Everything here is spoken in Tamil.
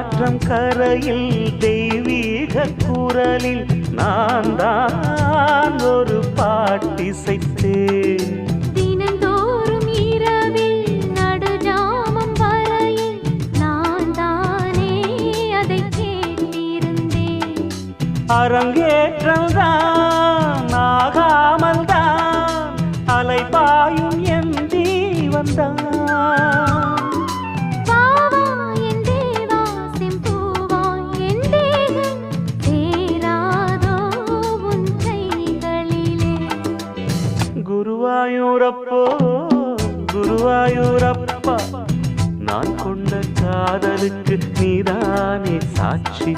ஆற்றம் கரையில் தெய்வீக குரலில் நான் தான் ஒரு பாட்டிசைத்தேன். தினந்தோறும் இரவில் நடுஜாமம் வரையில் நான் தானே அதை கேட்டிருந்தேன். அரங்கேற்றம்தான் ஆகாமல் தான் அலைபாயும் என் ஜீவன்தான். குருவாயூரப்போ குருவாயூரப்பா, நான் கொண்ட காதலுக்கு நீதானே சாட்சி.